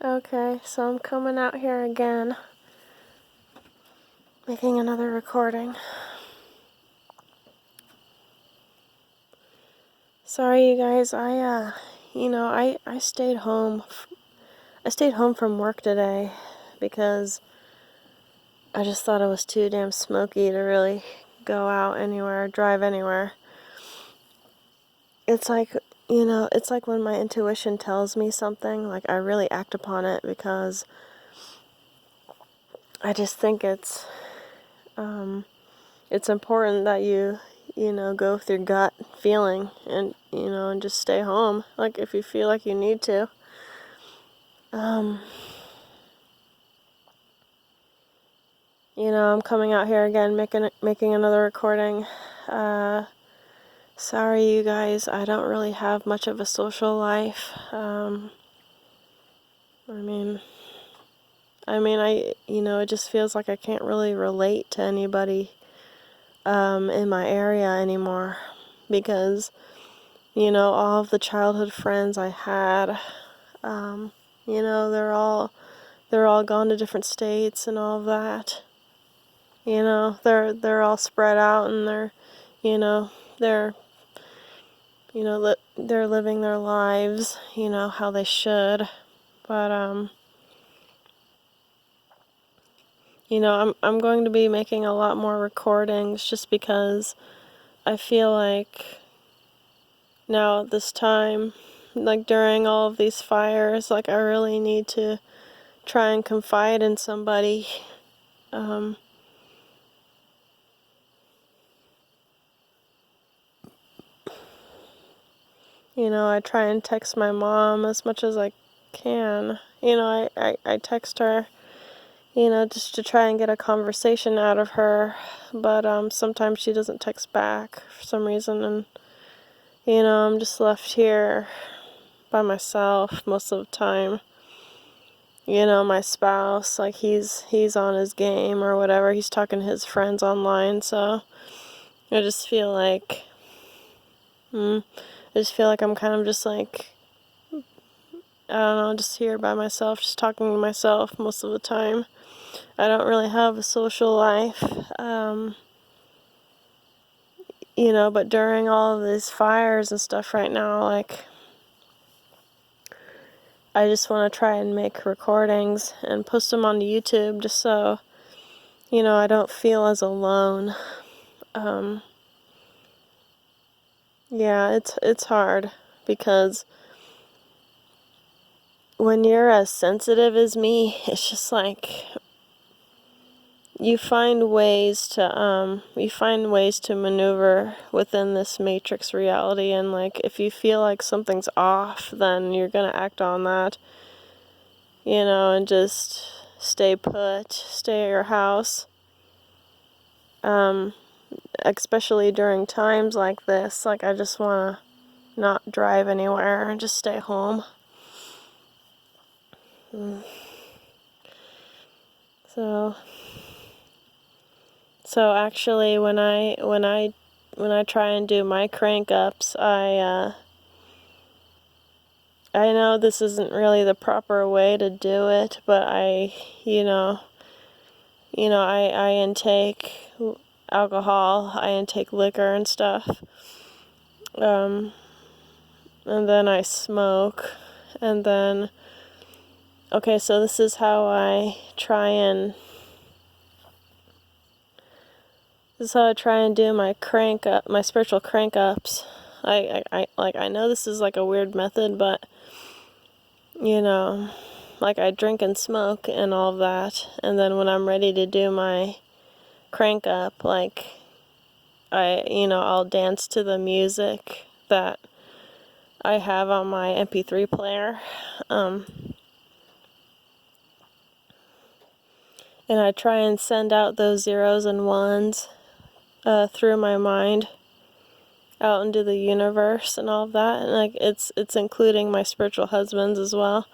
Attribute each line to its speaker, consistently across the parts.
Speaker 1: Okay, so I'm coming out here again, making another recording. Sorry, you guys. I stayed home. I stayed home from work today because I just thought it was too damn smoky to really go out anywhere, drive anywhere. It's like, it's like when my intuition tells me something, like I really act upon it because I just think it's important that you go with your gut feeling and just stay home, like if you feel like you need to. I'm coming out here again, making another recording. Sorry, you guys, I don't really have much of a social life. It just feels like I can't really relate to anybody in my area anymore because, all of the childhood friends I had, they're all gone to different states and all of that. They're all spread out and they're they're living their lives, how they should. But I'm going to be making a lot more recordings just because I feel like now at this time, like during all of these fires, like I really need to try and confide in somebody. I try and text my mom as much as I can. I text her, just to try and get a conversation out of her, but sometimes she doesn't text back for some reason, and I'm just left here by myself most of the time. My spouse, like he's on his game or whatever, he's talking to his friends online, so I just feel like I'm kind of just like, I don't know, just here by myself, just talking to myself most of the time. I don't really have a social life, but during all of these fires and stuff right now, like, I just want to try and make recordings and post them on YouTube just so, I don't feel as alone. Yeah, it's hard because when you're as sensitive as me, it's just like you find ways to maneuver within this matrix reality, and like if you feel like something's off, then you're gonna act on that, and just stay put, stay at your house. Especially during times like this, like I just wanna not drive anywhere and just stay home. So actually, when I try and do my crank ups, I know this isn't really the proper way to do it, but I intake alcohol, I intake liquor and stuff, and then I smoke, and then, okay, so this is how I try and do my my spiritual crank ups. I know this is like a weird method, but like I drink and smoke and all of that, and then when I'm ready to do my crank up, like I'll dance to the music that I have on my MP3 player, and I try and send out those zeros and ones through my mind out into the universe and all of that, and like it's including my spiritual husbands as well.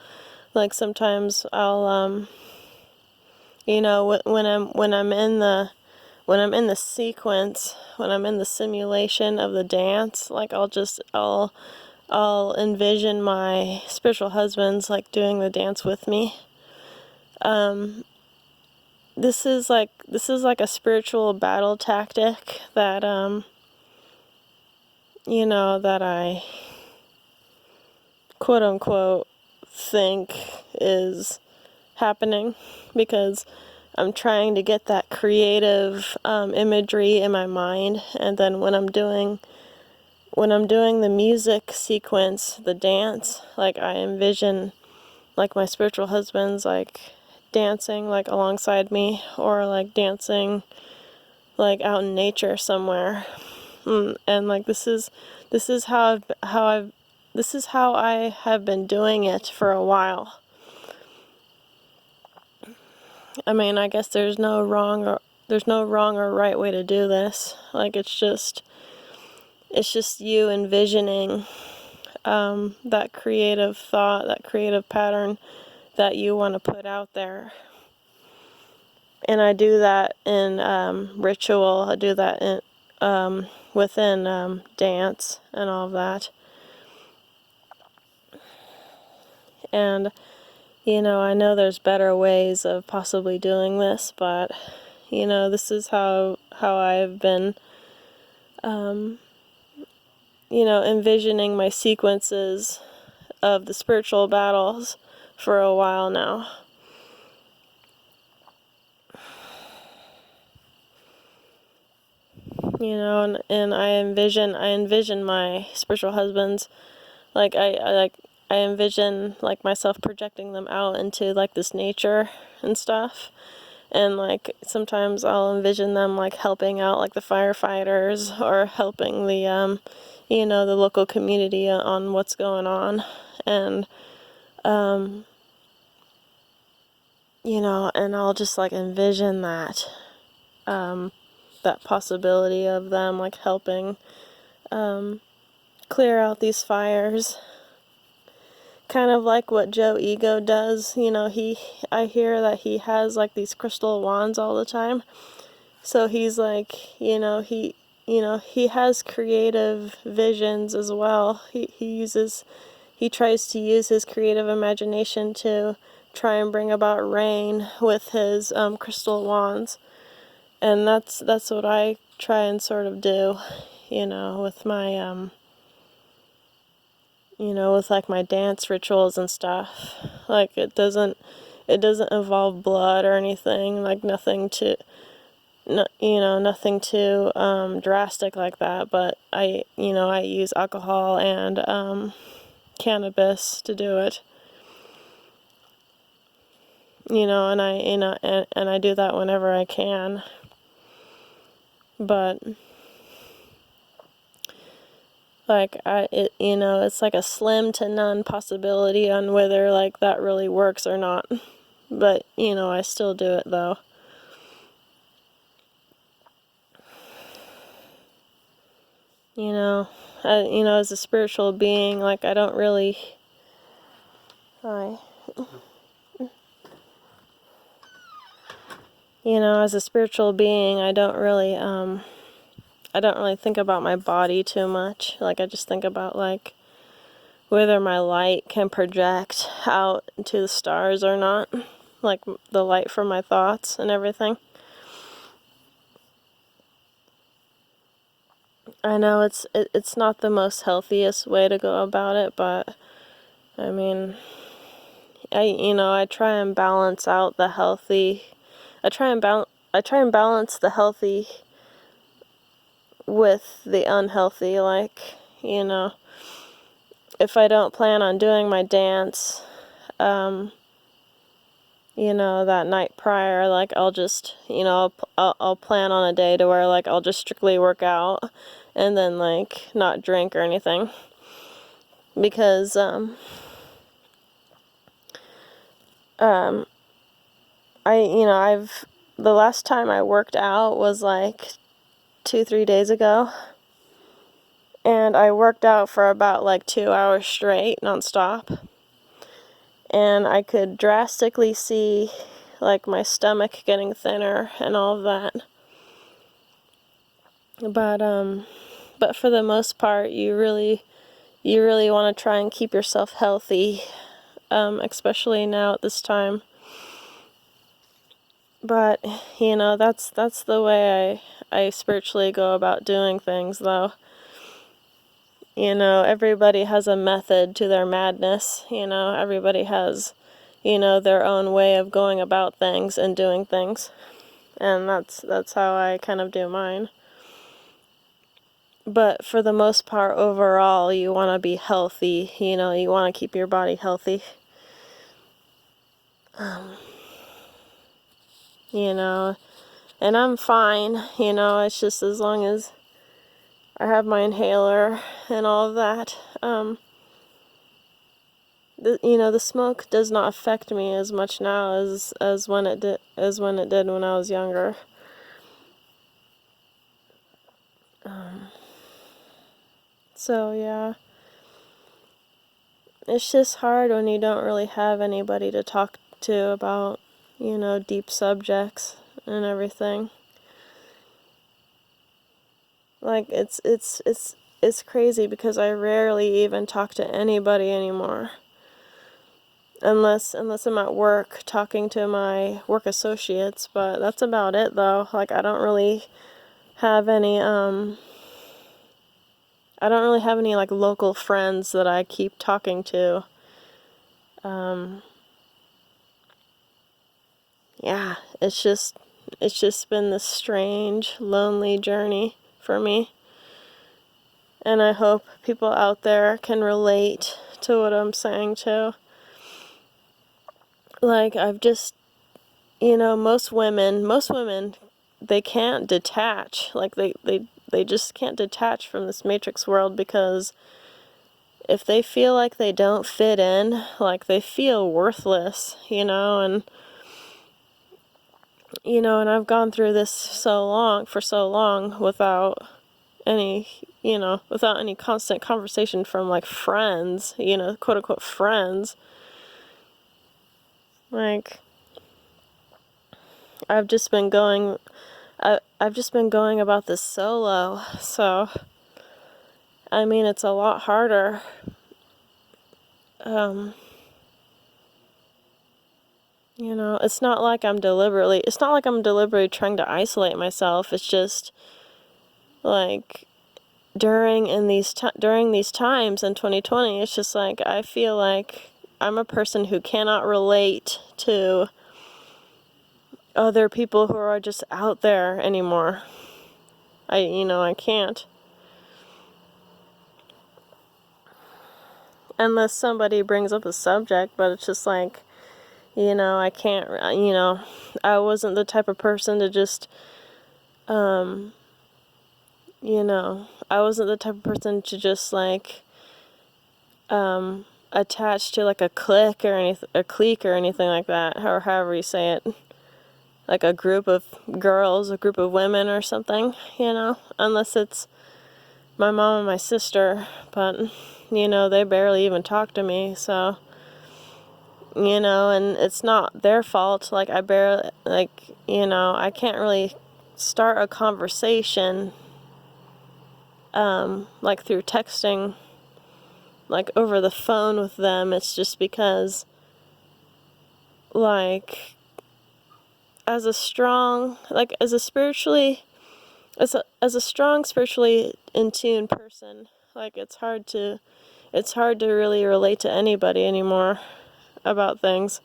Speaker 1: Like sometimes I'll when I'm in the sequence, when I'm in the simulation of the dance, like I'll I'll envision my spiritual husbands like doing the dance with me. This is like a spiritual battle tactic that that I quote unquote think is happening, because I'm trying to get that creative imagery in my mind, and then when I'm doing the music sequence, the dance, like I envision like my spiritual husbands like dancing like alongside me, or like dancing like out in nature somewhere. And like this is how I have been doing it for a while. I mean, I guess there's no wrong or right way to do this. Like it's just you envisioning that creative thought, that creative pattern that you want to put out there. And I do that in ritual. I do that in within dance and all of that. And I know there's better ways of possibly doing this, but this is how I've been envisioning my sequences of the spiritual battles for a while now. And I envision my spiritual husbands, like I envision like myself projecting them out into like this nature and stuff. And like sometimes I'll envision them like helping out like the firefighters, or helping the the local community on what's going on. And and I'll just like envision that that possibility of them like helping clear out these fires. Kind of like what Joe Ego does. I hear that he has like these crystal wands all the time. So he's like, he has creative visions as well. He tries to use his creative imagination to try and bring about rain with his crystal wands. And that's what I try and sort of do, with my with like my dance rituals and stuff. Like it doesn't involve blood or anything, like nothing too drastic like that, but I use alcohol and cannabis to do it. And I do that whenever I can. But like it's like a slim to none possibility on whether like that really works or not. But I still do it though. As a spiritual being, like I don't really as a spiritual being, I don't really think about my body too much. Like I just think about like whether my light can project out into the stars or not, like the light from my thoughts and everything. I know it's not the most healthiest way to go about it, but I mean, I try and balance out the healthy. I try and balance the healthy with the unhealthy. Like, if I don't plan on doing my dance, that night prior, like I'll just, I'll plan on a day to where like I'll just strictly work out and then like not drink or anything, because the last time I worked out was like 2-3 days ago, and I worked out for about like 2 hours straight nonstop, and I could drastically see like my stomach getting thinner and all of that. But for the most part, you really you really want to try and keep yourself healthy, especially now at this time. But, that's the way I spiritually go about doing things, though. Everybody has a method to their madness. Everybody has, their own way of going about things and doing things. And that's how I kind of do mine. But for the most part, overall, you want to be healthy. You want to keep your body healthy. And I'm fine. It's just as long as I have my inhaler and all of that. The smoke does not affect me as much now as when it did when I was younger. So yeah, it's just hard when you don't really have anybody to talk to about, deep subjects and everything. Like it's crazy because I rarely even talk to anybody anymore. Unless I'm at work talking to my work associates, but that's about it though. Like I don't really have any like local friends that I keep talking to. Yeah, it's just been this strange, lonely journey for me. And I hope people out there can relate to what I'm saying too. Like I've just, most women, they can't detach. Like they just can't detach from this matrix world, because if they feel like they don't fit in, like they feel worthless, and I've gone through this for so long without any, without any constant conversation from like friends, quote unquote friends. Like I've just been going about this solo, so I mean it's a lot harder. It's not like I'm deliberately trying to isolate myself. It's just like during these times in 2020, it's just like I feel like I'm a person who cannot relate to other people who are just out there anymore. I can't. Unless somebody brings up a subject, but it's just like, I can't, I wasn't the type of person to just, I wasn't the type of person to just like, attach to like a clique or anything like that, or however you say it. Like a group of girls, a group of women or something, unless it's my mom and my sister, but, they barely even talk to me, so, and it's not their fault. Like, I can't really start a conversation, like through texting, like over the phone with them. It's just because, like, as a strong, spiritually in tune person, like it's hard to really relate to anybody anymore about things.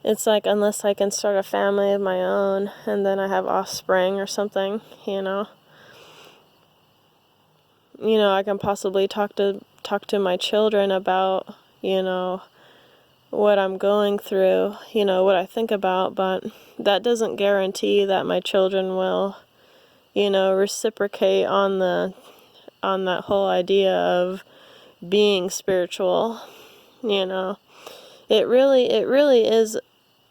Speaker 1: It's like, unless I can start a family of my own and then I have offspring or something, I can possibly talk to my children about, what I'm going through, what I think about, but that doesn't guarantee that my children will, reciprocate on that whole idea of being spiritual. It really is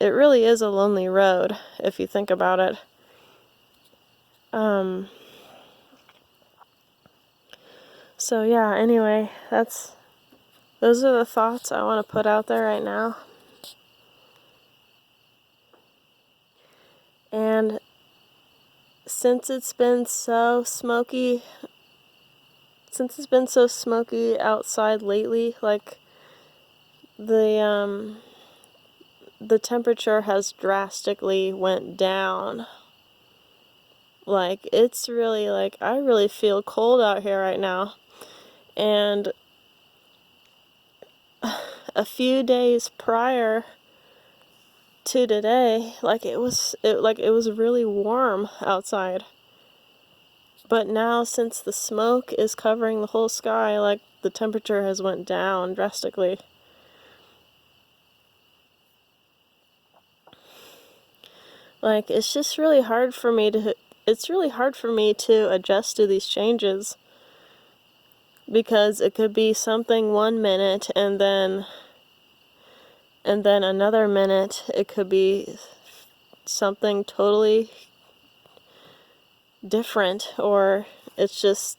Speaker 1: a lonely road if you think about it. So yeah, anyway, those are the thoughts I want to put out there right now. And since it's been so smoky outside lately, like the temperature has drastically went down. Like, it's really, like, I really feel cold out here right now. And a few days prior to today, like, it was really warm outside. But now, since the smoke is covering the whole sky, like, the temperature has went down drastically. Like, it's just really hard for me to adjust to these changes, because it could be something one minute, and then another minute it could be something totally different, or it's just,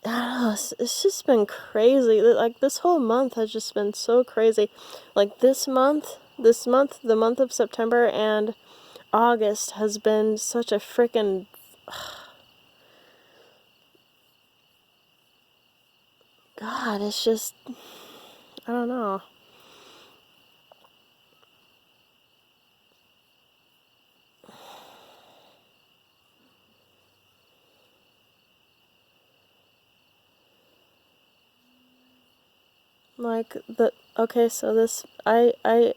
Speaker 1: I don't know, it's just been crazy. Like, this whole month has just been so crazy. Like, the month of September and August has been such a freaking, God, it's just, I don't know. Like, okay, so this, I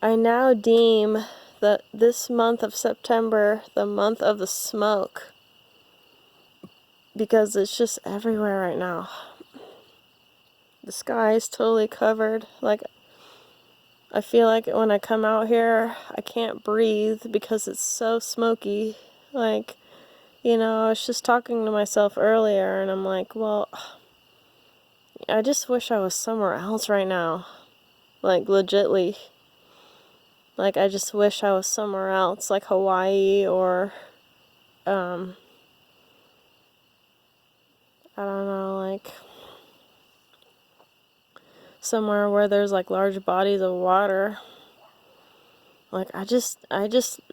Speaker 1: now deem that this month of September the month of the smoke, because it's just everywhere right now. The sky is totally covered. Like, I feel like when I come out here, I can't breathe because it's so smoky. Like, I was just talking to myself earlier, and I'm like, well, I just wish I was somewhere else right now. Like, legitly. Like, I just wish I was somewhere else, like Hawaii, or, I don't know, like, somewhere where there's, like, large bodies of water. Like, I just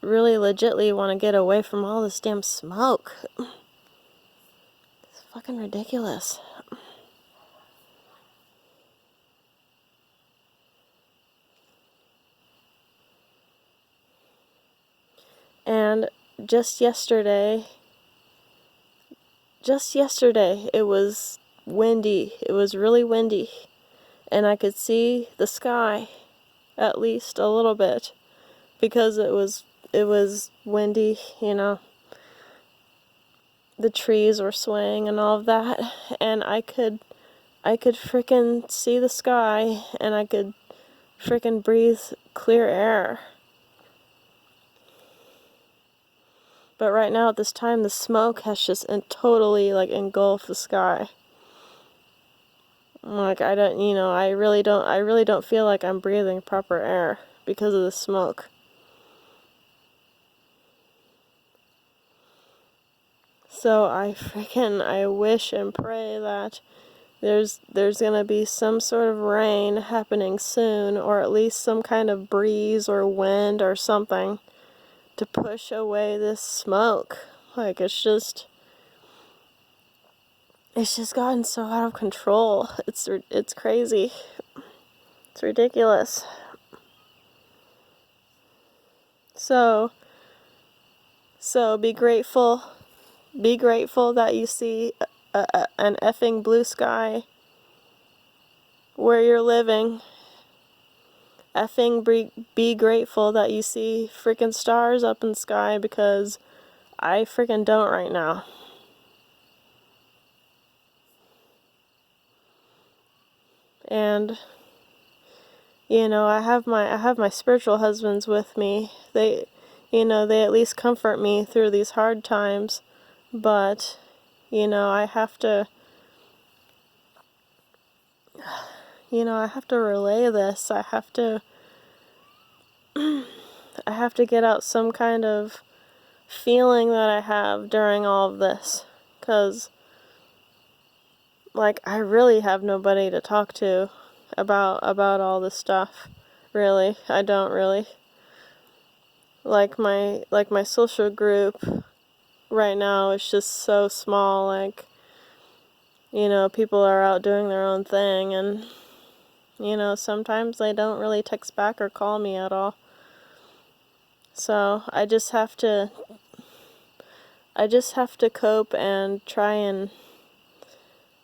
Speaker 1: really legitly want to get away from all this damn smoke. It's fucking ridiculous. And just yesterday, it was windy. It was really windy. And I could see the sky, at least a little bit, because it was windy, The trees were swaying and all of that, and I could frickin' see the sky, and I could frickin' breathe clear air. But right now, at this time, the smoke has just totally, like, engulfed the sky. Like, I really don't feel like I'm breathing proper air because of the smoke. So I wish and pray that there's gonna be some sort of rain happening soon, or at least some kind of breeze or wind or something to push away this smoke. Like, it's just gotten so out of control. It's crazy. It's ridiculous. So be grateful. Be grateful that you see an effing blue sky where you're living. Effing be grateful that you see freaking stars up in the sky, because I freaking don't right now. And I have my spiritual husbands with me. They at least comfort me through these hard times. But I have to relay this. I have to get out some kind of feeling that I have during all of this, because, like, I really have nobody to talk to about all this stuff. Really, I don't really. like my social group right now is just so small. Like, you know, people are out doing their own thing, and, you know, sometimes they don't really text back or call me at all. So I just have to cope and try and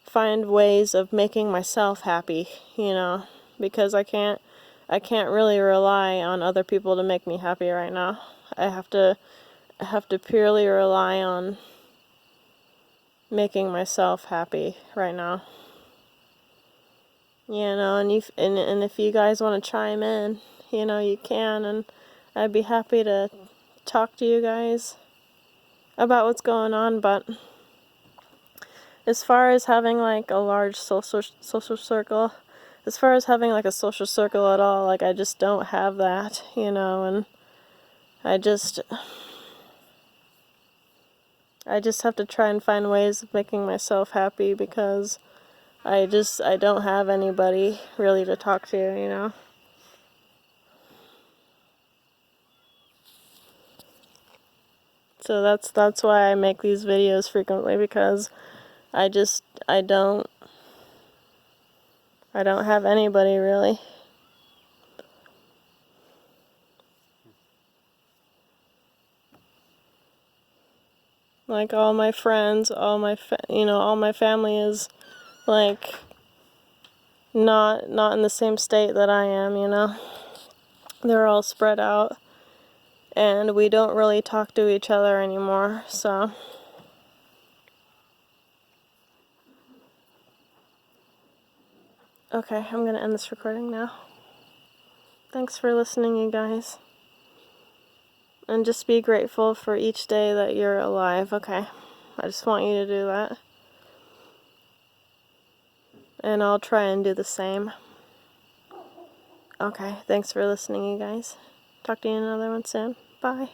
Speaker 1: find ways of making myself happy, you know, because I can't really rely on other people to make me happy right now. I have to purely rely on making myself happy right now. You know, and if you guys want to chime in, you know, you can, and I'd be happy to talk to you guys about what's going on. But as far as having like a large social circle, as far as having like a social circle at all, like I just don't have that, you know, and I just have to try and find ways of making myself happy, because I don't have anybody really to talk to, you know. So that's why I make these videos frequently, because I don't have anybody really. Like all my friends, all my family is like not in the same state that I am, you know. They're all spread out, and we don't really talk to each other anymore. So okay, I'm gonna end this recording now. Thanks for listening, you guys. And just be grateful for each day that you're alive, okay? I just want you to do that. And I'll try and do the same. Okay, thanks for listening, you guys. Talk to you in another one soon. Bye.